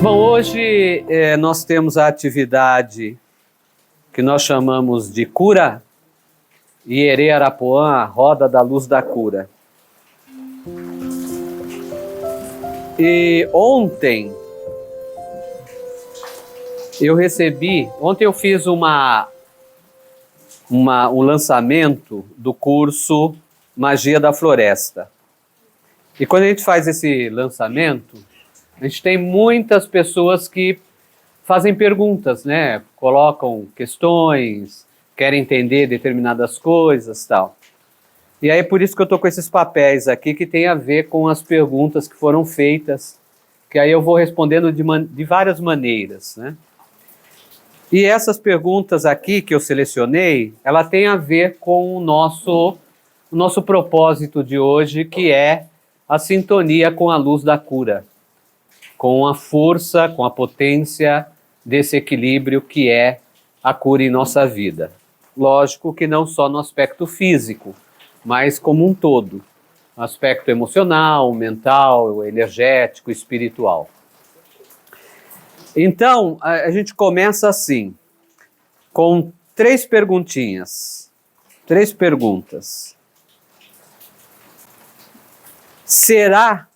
Bom, hoje nós temos a atividade que nós chamamos de cura, Ierê Arapuã, a roda da luz da cura. E ontem eu fiz um lançamento do curso Magia da Floresta. E quando a gente faz esse lançamento, a gente tem muitas pessoas que fazem perguntas, né? Colocam questões, querem entender determinadas coisas e tal. E aí é por isso que eu estou com esses papéis aqui que tem a ver com as perguntas que foram feitas, que aí eu vou respondendo de várias maneiras, né? E essas perguntas aqui que eu selecionei, ela tem a ver com o nosso propósito de hoje, que é a sintonia com a luz da cura, com a força, com a potência desse equilíbrio que é a cura em nossa vida. Lógico que não só no aspecto físico, mas como um todo, no aspecto emocional, mental, energético, espiritual. Então, a gente começa assim, com 3 perguntinhas, 3 perguntas. Será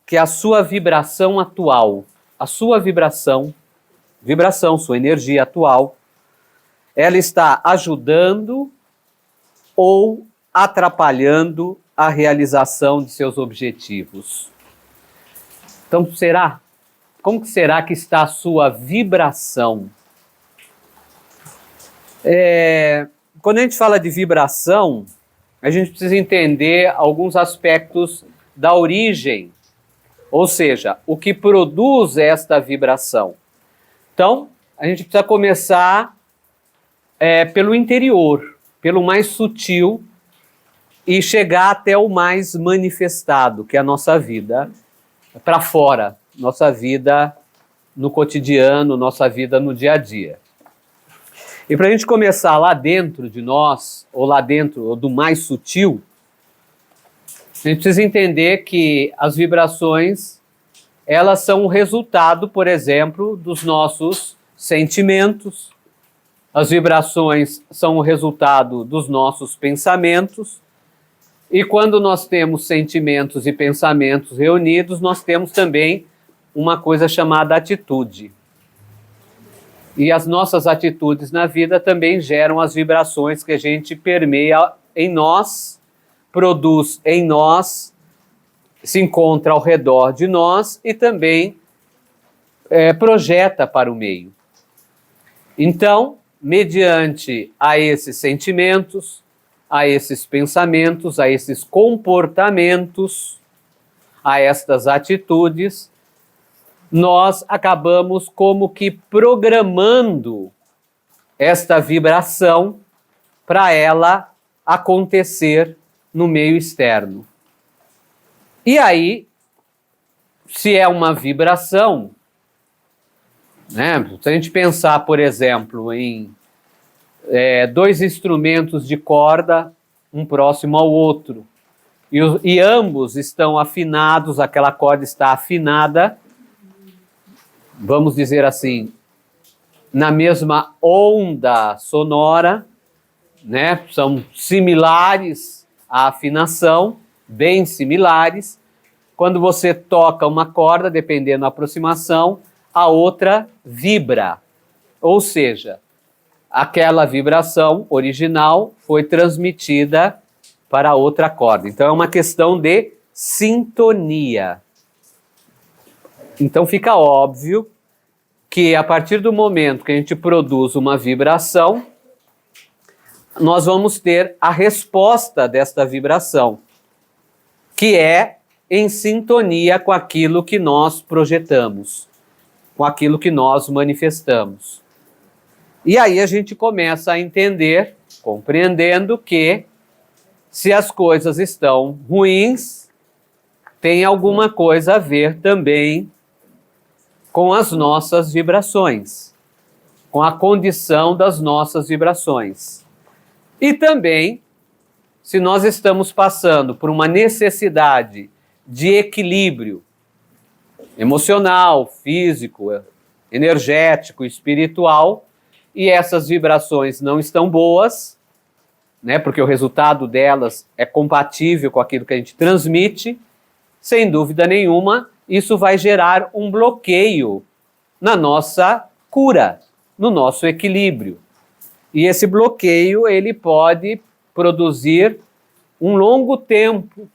que a sua vibração atual, sua energia atual, ela está ajudando ou atrapalhando a realização de seus objetivos? Então, como que será que está a sua vibração? Quando a gente fala de vibração, a gente precisa entender alguns aspectos da origem, ou seja, o que produz esta vibração. Então, a gente precisa começar pelo interior, pelo mais sutil, e chegar até o mais manifestado, que é a nossa vida para fora, nossa vida no cotidiano, nossa vida no dia a dia. E para a gente começar lá dentro de nós, ou lá dentro, ou do mais sutil, a gente precisa entender que as vibrações, elas são o resultado, por exemplo, dos nossos sentimentos. As vibrações são o resultado dos nossos pensamentos. E quando nós temos sentimentos e pensamentos reunidos, nós temos também uma coisa chamada atitude. E as nossas atitudes na vida também geram as vibrações que a gente permeia em nós, produz em nós, se encontra ao redor de nós e também projeta para o meio. Então, mediante a esses sentimentos, a esses pensamentos, a esses comportamentos, a estas atitudes, nós acabamos como que programando esta vibração para ela acontecer no meio externo. E aí, se é uma vibração, né? Se a gente pensar, por exemplo, em 2 instrumentos de corda, um próximo ao outro, e ambos estão afinados, aquela corda está afinada, vamos dizer assim, na mesma onda sonora, né? São similares à afinação, bem similares. Quando você toca uma corda, dependendo da aproximação, a outra vibra. Ou seja, aquela vibração original foi transmitida para a outra corda. Então é uma questão de sintonia. Então fica óbvio que a partir do momento que a gente produz uma vibração, nós vamos ter a resposta desta vibração, que é em sintonia com aquilo que nós projetamos, com aquilo que nós manifestamos. E aí a gente começa a entender, compreendendo que se as coisas estão ruins, tem alguma coisa a ver também com as nossas vibrações, com a condição das nossas vibrações. E também, se nós estamos passando por uma necessidade de equilíbrio emocional, físico, energético, espiritual, e essas vibrações não estão boas, né, porque o resultado delas é compatível com aquilo que a gente transmite, sem dúvida nenhuma, isso vai gerar um bloqueio na nossa cura, no nosso equilíbrio. E esse bloqueio, ele pode produzir um longo tempo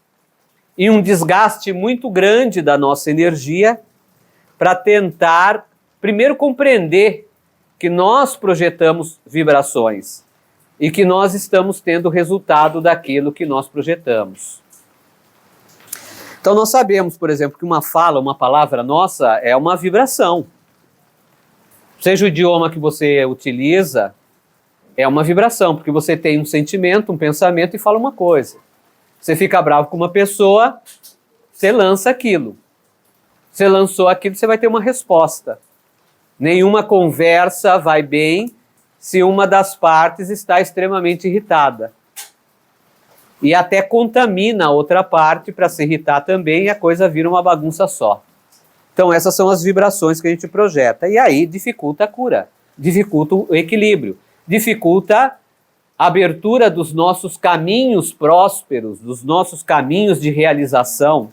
e um desgaste muito grande da nossa energia para tentar, primeiro, compreender que nós projetamos vibrações e que nós estamos tendo resultado daquilo que nós projetamos. Então nós sabemos, por exemplo, que uma fala, uma palavra nossa é uma vibração. Seja o idioma que você utiliza, é uma vibração, porque você tem um sentimento, um pensamento e fala uma coisa. Você fica bravo com uma pessoa, você lança aquilo. Você lançou aquilo, você vai ter uma resposta. Nenhuma conversa vai bem se uma das partes está extremamente irritada. E até contamina a outra parte para se irritar também e a coisa vira uma bagunça só. Então essas são as vibrações que a gente projeta. E aí dificulta a cura, dificulta o equilíbrio, dificulta a abertura dos nossos caminhos prósperos, dos nossos caminhos de realização,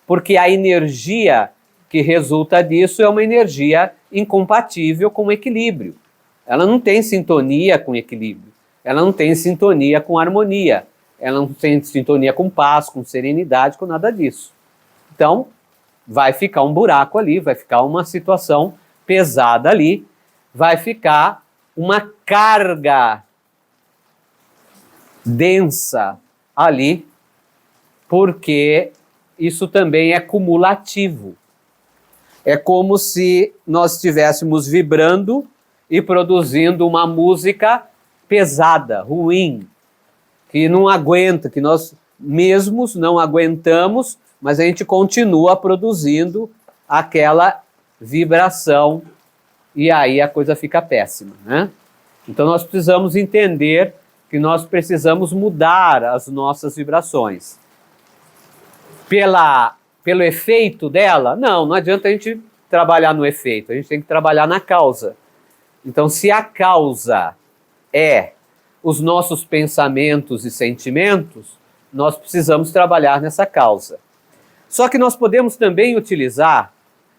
porque a energia que resulta disso é uma energia incompatível com o equilíbrio. Ela não tem sintonia com equilíbrio, ela não tem sintonia com harmonia, ela não tem sintonia com paz, com serenidade, com nada disso. Então, vai ficar um buraco ali, vai ficar uma situação pesada ali, vai ficar uma carga densa ali, porque isso também é cumulativo. É como se nós estivéssemos vibrando e produzindo uma música pesada, ruim, que não aguenta, que nós mesmos não aguentamos, mas a gente continua produzindo aquela vibração e aí a coisa fica péssima, né? Então nós precisamos entender que nós precisamos mudar as nossas vibrações. Pelo efeito dela? Não adianta a gente trabalhar no efeito, a gente tem que trabalhar na causa. Então, se a causa é os nossos pensamentos e sentimentos, nós precisamos trabalhar nessa causa. Só que nós podemos também utilizar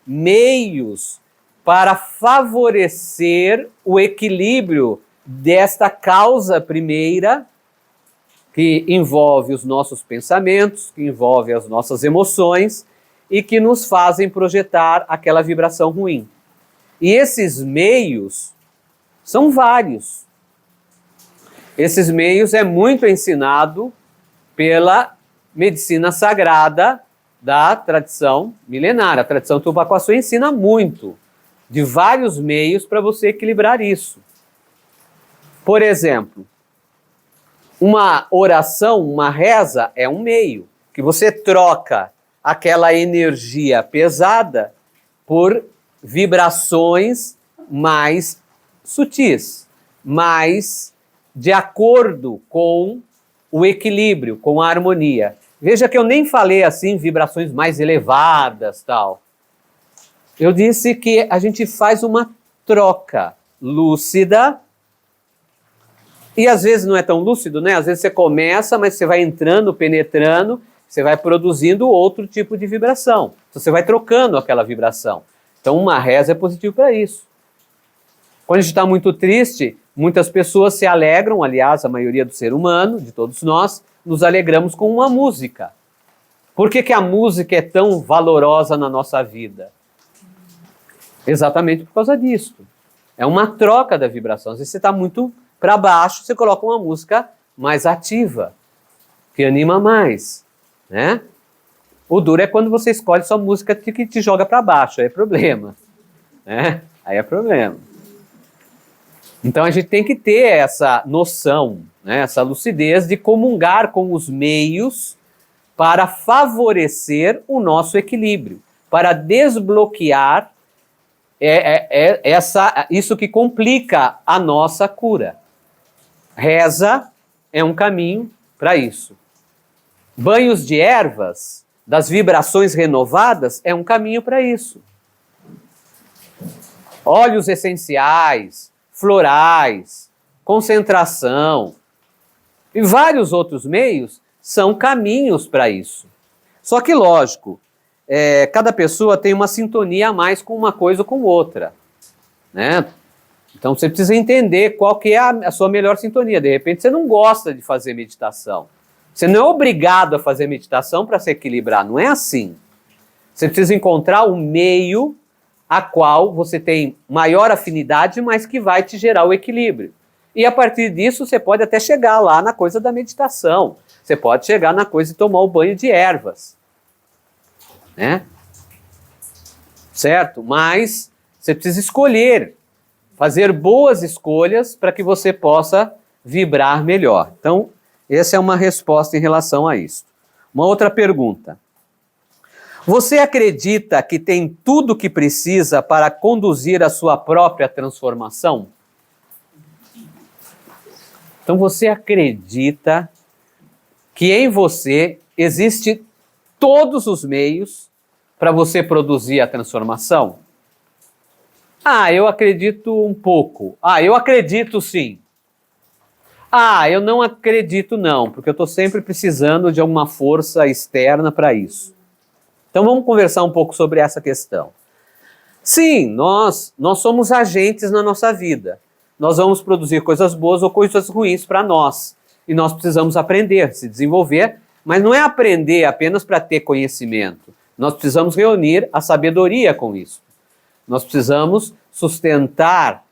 meios para favorecer o equilíbrio desta causa primeira, que envolve os nossos pensamentos, que envolve as nossas emoções e que nos fazem projetar aquela vibração ruim. E esses meios são vários. Esses meios é muito ensinado pela medicina sagrada da tradição milenar. A tradição Tupacuaçu ensina muito de vários meios para você equilibrar isso. Por exemplo, uma oração, uma reza é um meio que você troca aquela energia pesada por vibrações mais sutis, mais de acordo com o equilíbrio, com a harmonia. Veja que eu nem falei assim vibrações mais elevadas, tal. Eu disse que a gente faz uma troca lúcida. E às vezes não é tão lúcido, né? Às vezes você começa, mas você vai entrando, penetrando, você vai produzindo outro tipo de vibração. Então você vai trocando aquela vibração. Então uma reza é positivo para isso. Quando a gente está muito triste, muitas pessoas se alegram, aliás, a maioria do ser humano, de todos nós, nos alegramos com uma música. Por que a música é tão valorosa na nossa vida? Exatamente por causa disso. É uma troca da vibração. Às vezes você está muito para baixo, você coloca uma música mais ativa, que anima mais, né? O duro é quando você escolhe só música que te joga para baixo, aí é problema, né? Aí é problema. Então a gente tem que ter essa noção, né? Essa lucidez de comungar com os meios para favorecer o nosso equilíbrio, para desbloquear isso que complica a nossa cura. Reza é um caminho para isso. Banhos de ervas das vibrações renovadas, é um caminho para isso. Óleos essenciais, florais, concentração e vários outros meios são caminhos para isso. Só que, lógico, cada pessoa tem uma sintonia a mais com uma coisa ou com outra, né? Então você precisa entender qual que é a sua melhor sintonia. De repente você não gosta de fazer meditação. Você não é obrigado a fazer meditação para se equilibrar, não é assim. Você precisa encontrar o meio a qual você tem maior afinidade, mas que vai te gerar o equilíbrio. E a partir disso você pode até chegar lá na coisa da meditação. Você pode chegar na coisa de tomar o banho de ervas, né? Certo? Mas você precisa escolher, fazer boas escolhas para que você possa vibrar melhor. Então, essa é uma resposta em relação a isso. Uma outra pergunta. Você acredita que tem tudo o que precisa para conduzir a sua própria transformação? Então você acredita que em você existe todos os meios para você produzir a transformação? Ah, eu acredito um pouco. Ah, eu acredito sim. Ah, eu não acredito não, porque eu estou sempre precisando de alguma força externa para isso. Então vamos conversar um pouco sobre essa questão. Sim, nós somos agentes na nossa vida. Nós vamos produzir coisas boas ou coisas ruins para nós. E nós precisamos aprender, se desenvolver, mas não é aprender apenas para ter conhecimento. Nós precisamos reunir a sabedoria com isso. Nós precisamos sustentar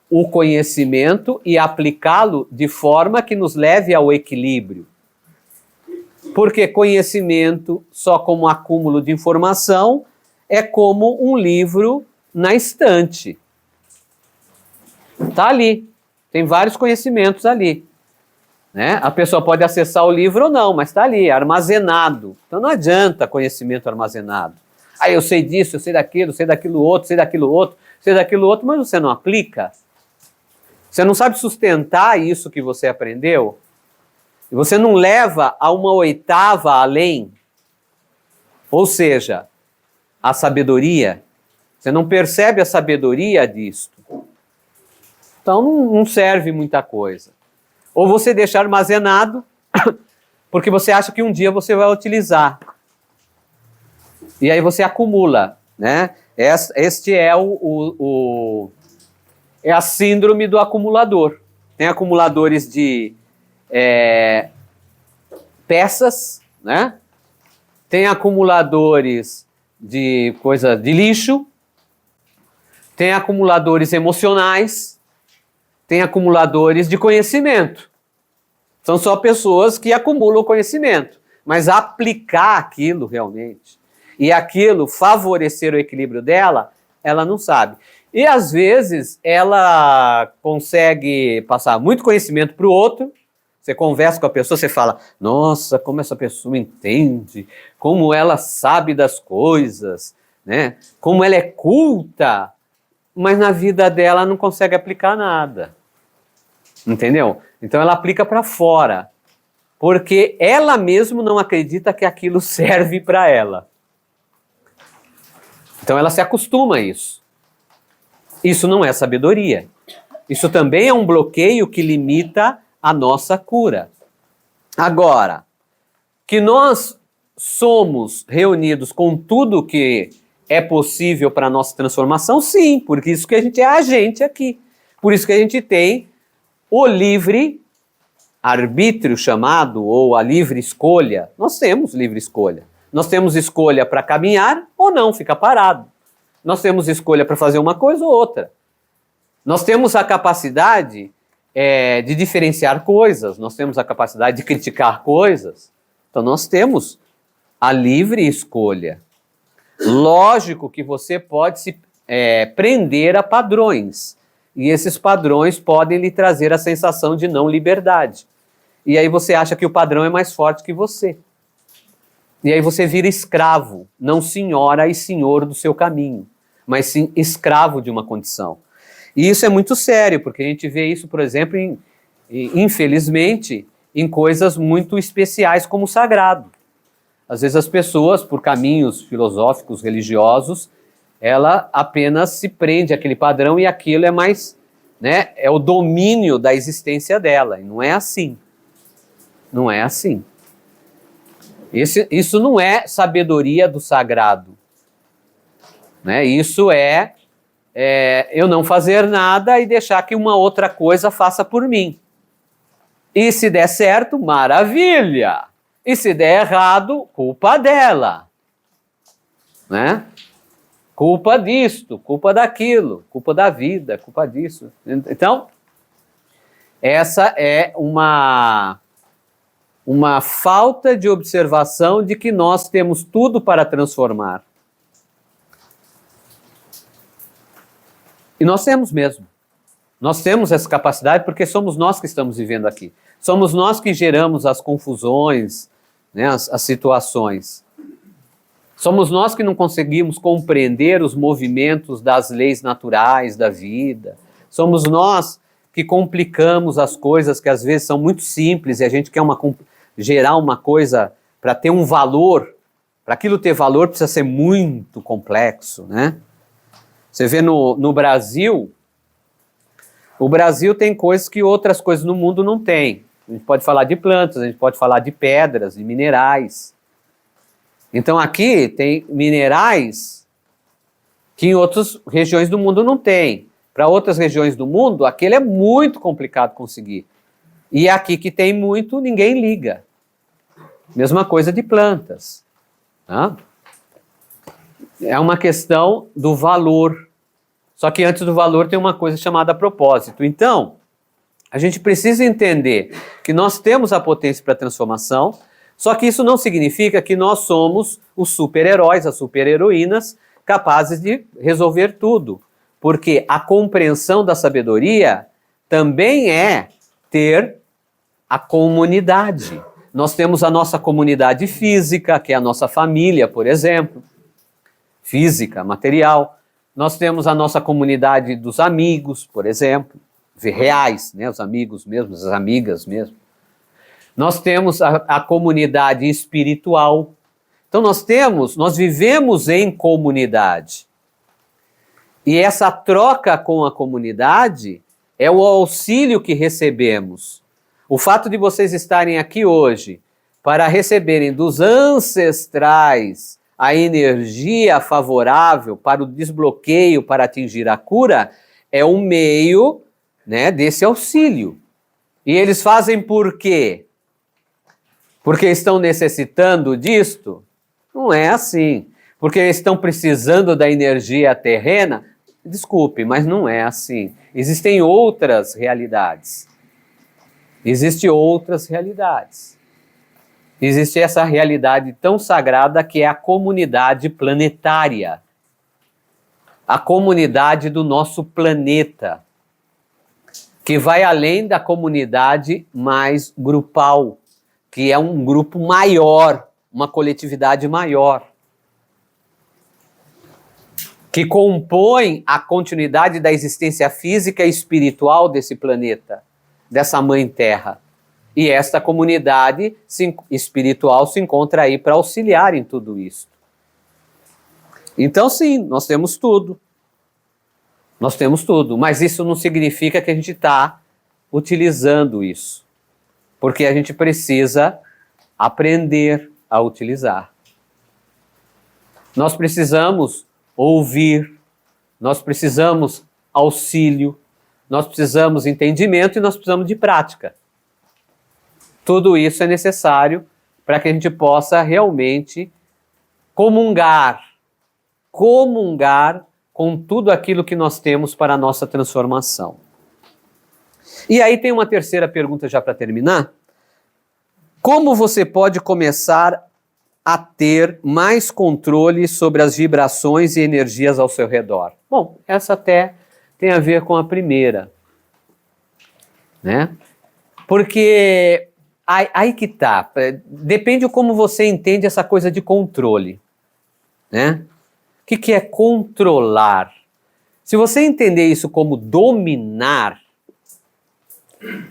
o conhecimento e aplicá-lo de forma que nos leve ao equilíbrio. Porque conhecimento, só como acúmulo de informação, é como um livro na estante. Está ali. Tem vários conhecimentos ali, né? A pessoa pode acessar o livro ou não, mas está ali, armazenado. Então não adianta conhecimento armazenado. Ah, eu sei disso, eu sei daquilo outro, sei daquilo outro, sei daquilo outro, mas você não aplica. Você não sabe sustentar isso que você aprendeu. E você não leva a uma oitava além. Ou seja, a sabedoria. Você não percebe a sabedoria disto. Então não serve muita coisa. Ou você deixa armazenado, porque você acha que um dia você vai utilizar. E aí você acumula, né? Este é é a síndrome do acumulador. Tem acumuladores de peças, né? Tem acumuladores de coisa de lixo, tem acumuladores emocionais, tem acumuladores de conhecimento. São só pessoas que acumulam conhecimento, mas aplicar aquilo realmente e aquilo favorecer o equilíbrio dela, ela não sabe. E às vezes ela consegue passar muito conhecimento para o outro. Você conversa com a pessoa, você fala, nossa, como essa pessoa entende, como ela sabe das coisas, né? Como ela é culta, mas na vida dela não consegue aplicar nada. Entendeu? Então ela aplica para fora, porque ela mesma não acredita que aquilo serve para ela. Então ela se acostuma a isso. Isso não é sabedoria. Isso também é um bloqueio que limita a nossa cura. Agora, que nós somos reunidos com tudo que é possível para a nossa transformação, sim, porque isso que a gente é agente aqui. Por isso que a gente tem o livre arbítrio chamado, ou a livre escolha. Nós temos livre escolha. Nós temos escolha para caminhar ou não, ficar parado. Nós temos escolha para fazer uma coisa ou outra. Nós temos a capacidade de diferenciar coisas, nós temos a capacidade de criticar coisas. Então nós temos a livre escolha. Lógico que você pode se prender a padrões. E esses padrões podem lhe trazer a sensação de não liberdade. E aí você acha que o padrão é mais forte que você. E aí você vira escravo, não senhora e senhor do seu caminho, mas sim escravo de uma condição. E isso é muito sério, porque a gente vê isso, por exemplo, infelizmente, em coisas muito especiais como o sagrado. Às vezes as pessoas, por caminhos filosóficos, religiosos, ela apenas se prende àquele padrão e aquilo é mais, né, é o domínio da existência dela. E não é assim. Não é assim. Isso não é sabedoria do sagrado. Né? Isso é eu não fazer nada e deixar que uma outra coisa faça por mim. E se der certo, maravilha! E se der errado, culpa dela. Né? Culpa disto, culpa daquilo, culpa da vida, culpa disso. Então, essa é uma falta de observação de que nós temos tudo para transformar. E nós temos mesmo. Nós temos essa capacidade porque somos nós que estamos vivendo aqui. Somos nós que geramos as confusões, né, as situações. Somos nós que não conseguimos compreender os movimentos das leis naturais da vida. Somos nós que complicamos as coisas que às vezes são muito simples e a gente quer gerar uma coisa para ter um valor. Para aquilo ter valor precisa ser muito complexo, né? Você vê no Brasil, o Brasil tem coisas que outras coisas no mundo não tem. A gente pode falar de plantas, a gente pode falar de pedras, de minerais. Então aqui tem minerais que em outras regiões do mundo não tem. Para outras regiões do mundo, aquele é muito complicado conseguir. E aqui que tem muito, ninguém liga. Mesma coisa de plantas. Tá? É uma questão do valor. Só que antes do valor tem uma coisa chamada propósito. Então, a gente precisa entender que nós temos a potência para transformação, só que isso não significa que nós somos os super-heróis, as super-heroínas, capazes de resolver tudo. Porque a compreensão da sabedoria também é ter a comunidade. Nós temos a nossa comunidade física, que é a nossa família, por exemplo. Física, material. Nós temos a nossa comunidade dos amigos, por exemplo, reais, né? Os amigos mesmo, as amigas mesmo. Nós temos a comunidade espiritual. Então nós vivemos em comunidade. E essa troca com a comunidade é o auxílio que recebemos. O fato de vocês estarem aqui hoje para receberem dos ancestrais a energia favorável para o desbloqueio, para atingir a cura, é um meio, né, desse auxílio. E eles fazem por quê? Porque estão necessitando disto? Não é assim. Porque estão precisando da energia terrena? Desculpe, mas não é assim. Existem outras realidades. Existem outras realidades. Existe essa realidade tão sagrada que é a comunidade planetária. A comunidade do nosso planeta. Que vai além da comunidade mais grupal. Que é um grupo maior, uma coletividade maior. Que compõe a continuidade da existência física e espiritual desse planeta, dessa mãe terra. E esta comunidade espiritual se encontra aí para auxiliar em tudo isso. Então sim, nós temos tudo. Nós temos tudo, mas isso não significa que a gente está utilizando isso. Porque a gente precisa aprender a utilizar. Nós precisamos ouvir, nós precisamos auxílio, nós precisamos entendimento e nós precisamos de prática. Tudo isso é necessário para que a gente possa realmente comungar com tudo aquilo que nós temos para a nossa transformação. E aí tem uma terceira pergunta já para terminar. Como você pode começar a ter mais controle sobre as vibrações e energias ao seu redor? Bom, essa até tem a ver com a primeira, né? Porque aí que tá, depende de como você entende essa coisa de controle, né? O que é controlar? Se você entender isso como dominar,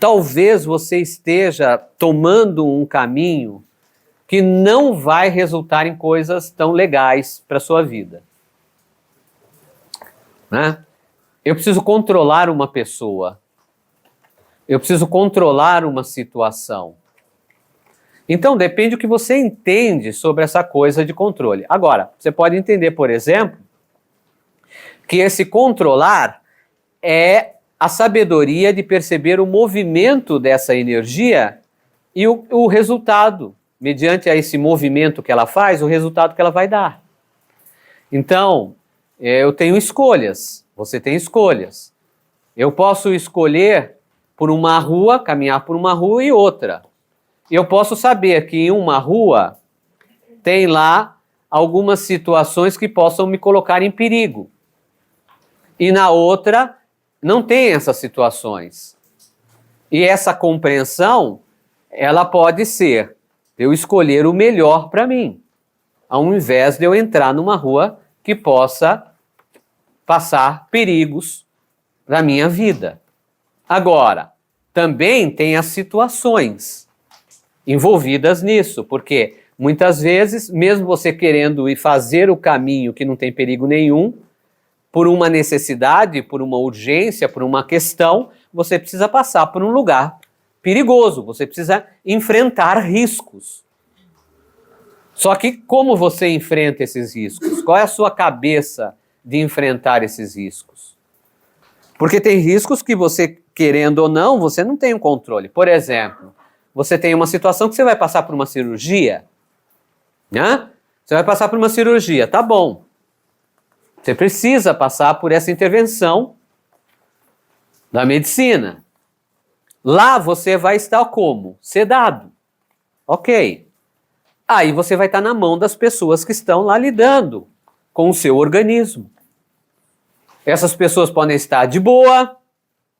talvez você esteja tomando um caminho que não vai resultar em coisas tão legais para a sua vida. Né? Eu preciso controlar uma pessoa. Eu preciso controlar uma situação. Então, depende do que você entende sobre essa coisa de controle. Agora, você pode entender, por exemplo, que esse controlar é a sabedoria de perceber o movimento dessa energia e o resultado, mediante a esse movimento que ela faz, o resultado que ela vai dar. Então, eu tenho escolhas, você tem escolhas. Eu posso escolher por uma rua, caminhar por uma rua e outra. Eu posso saber que em uma rua tem lá algumas situações que possam me colocar em perigo. E na outra não tem essas situações. E essa compreensão, ela pode ser eu escolher o melhor para mim, ao invés de eu entrar numa rua que possa passar perigos na minha vida. Agora, também tem as situações envolvidas nisso, porque muitas vezes, mesmo você querendo ir fazer o caminho que não tem perigo nenhum, por uma necessidade, por uma urgência, por uma questão, você precisa passar por um lugar perigoso, você precisa enfrentar riscos. Só que como você enfrenta esses riscos? Qual é a sua cabeça de enfrentar esses riscos? Porque tem riscos que você, querendo ou não, você não tem o controle. Por exemplo, você tem uma situação que você vai passar por uma cirurgia, né? Você vai passar por uma cirurgia, tá bom. Você precisa passar por essa intervenção da medicina. Lá você vai estar como? Sedado. Ok. Aí você vai estar na mão das pessoas que estão lá lidando com o seu organismo. Essas pessoas podem estar de boa,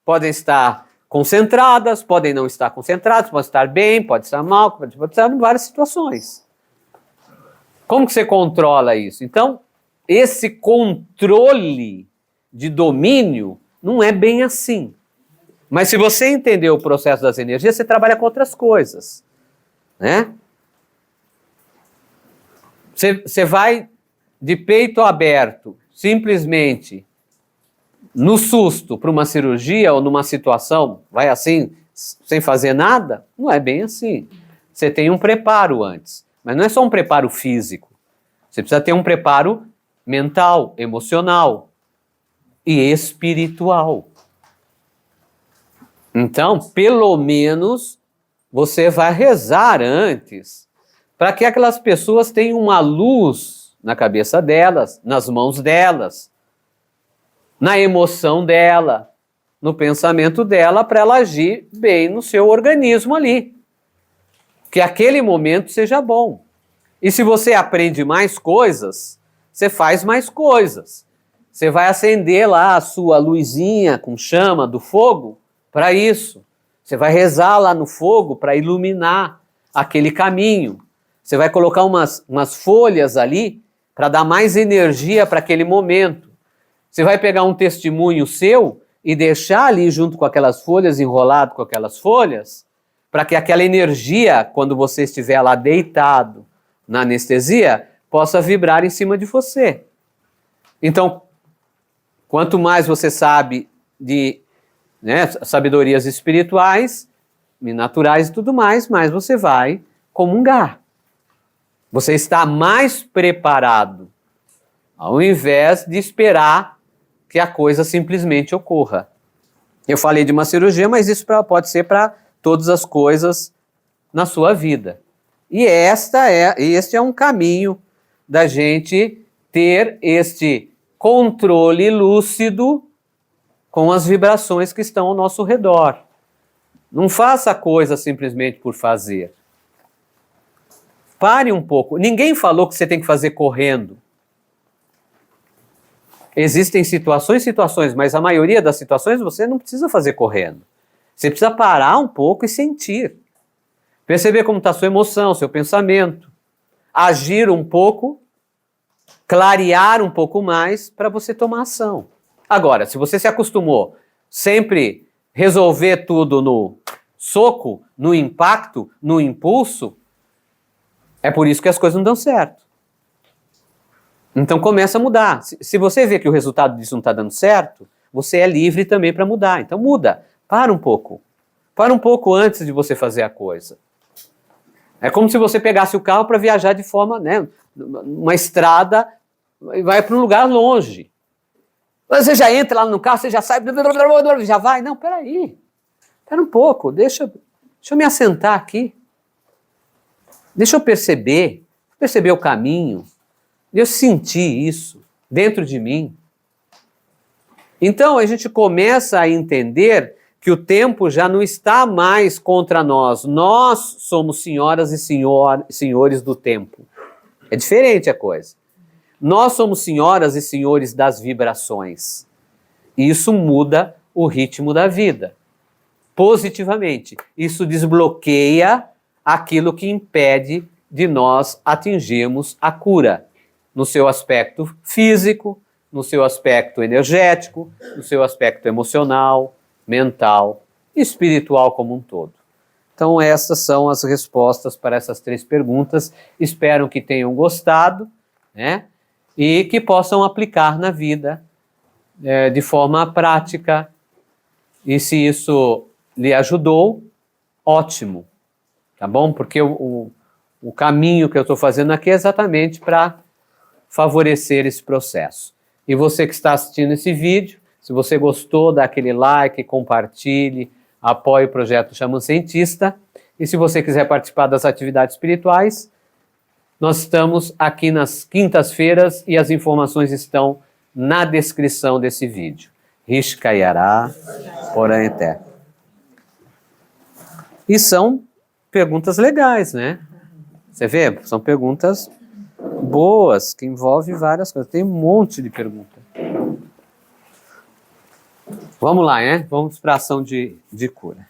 podem estar concentradas, podem não estar concentradas, podem estar bem, pode estar mal, pode estar em várias situações. Como que você controla isso? Então, esse controle de domínio não é bem assim. Mas se você entender o processo das energias, você trabalha com outras coisas, né? Você vai de peito aberto, simplesmente no susto para uma cirurgia ou numa situação, vai assim, sem fazer nada? Não é bem assim. Você tem um preparo antes, mas não é só um preparo físico. Você precisa ter um preparo mental, emocional e espiritual. Então, pelo menos, você vai rezar antes para que aquelas pessoas tenham uma luz na cabeça delas, nas mãos delas, na emoção dela, no pensamento dela, para ela agir bem no seu organismo ali. Que aquele momento seja bom. E se você aprende mais coisas, você faz mais coisas. Você vai acender lá a sua luzinha com chama do fogo para isso. Você vai rezar lá no fogo para iluminar aquele caminho. Você vai colocar umas folhas ali para dar mais energia para aquele momento. Você vai pegar um testemunho seu e deixar ali junto com aquelas folhas, enrolado com aquelas folhas, para que aquela energia, quando você estiver lá deitado na anestesia, possa vibrar em cima de você. Então, quanto mais você sabe de sabedorias espirituais, naturais e tudo mais você vai comungar. Você está mais preparado, ao invés de esperar que a coisa simplesmente ocorra. Eu falei de uma cirurgia, mas isso pode ser para todas as coisas na sua vida. E este é um caminho da gente ter este controle lúcido com as vibrações que estão ao nosso redor. Não faça a coisa simplesmente por fazer. Pare um pouco. Ninguém falou que você tem que fazer correndo. Existem situações, mas a maioria das situações você não precisa fazer correndo. Você precisa parar um pouco e sentir. Perceber como está a sua emoção, seu pensamento. Agir um pouco, clarear um pouco mais para você tomar ação. Agora, se você se acostumou sempre resolver tudo no soco, no impacto, no impulso, É por isso que as coisas não dão certo. Então começa a mudar. Se você vê que o resultado disso não está dando certo, você é livre também para mudar. Então muda. Para um pouco. Para um pouco antes de você fazer a coisa. É como se você pegasse o carro para viajar de forma, né, uma estrada e vai para um lugar longe. Você já entra lá no carro, você já sai, já vai. Não, peraí. Espera um pouco, deixa eu me assentar aqui. Deixa eu perceber o caminho. Eu senti isso dentro de mim. Então a gente começa a entender que o tempo já não está mais contra nós. Nós somos senhoras e senhores do tempo. É diferente a coisa. Nós somos senhoras e senhores das vibrações. E isso muda o ritmo da vida. Positivamente. Isso desbloqueia aquilo que impede de nós atingirmos a cura. No seu aspecto físico, no seu aspecto energético, no seu aspecto emocional, mental e espiritual como um todo. Então essas são as respostas para essas 3 perguntas. Espero que tenham gostado, né? E que possam aplicar na vida de forma prática. E se isso lhe ajudou, ótimo, tá bom? Porque o caminho que eu estou fazendo aqui é exatamente para favorecer esse processo. E você que está assistindo esse vídeo, se você gostou, dá aquele like, compartilhe, apoie o projeto Xamã Cientista. E se você quiser participar das atividades espirituais, nós estamos aqui nas quintas-feiras e as informações estão na descrição desse vídeo. Rishkayará, Poranté. E são perguntas legais, né? Você vê? São perguntas boas, que envolvem várias coisas. Tem um monte de perguntas. Vamos lá, né? Vamos para a ação de cura.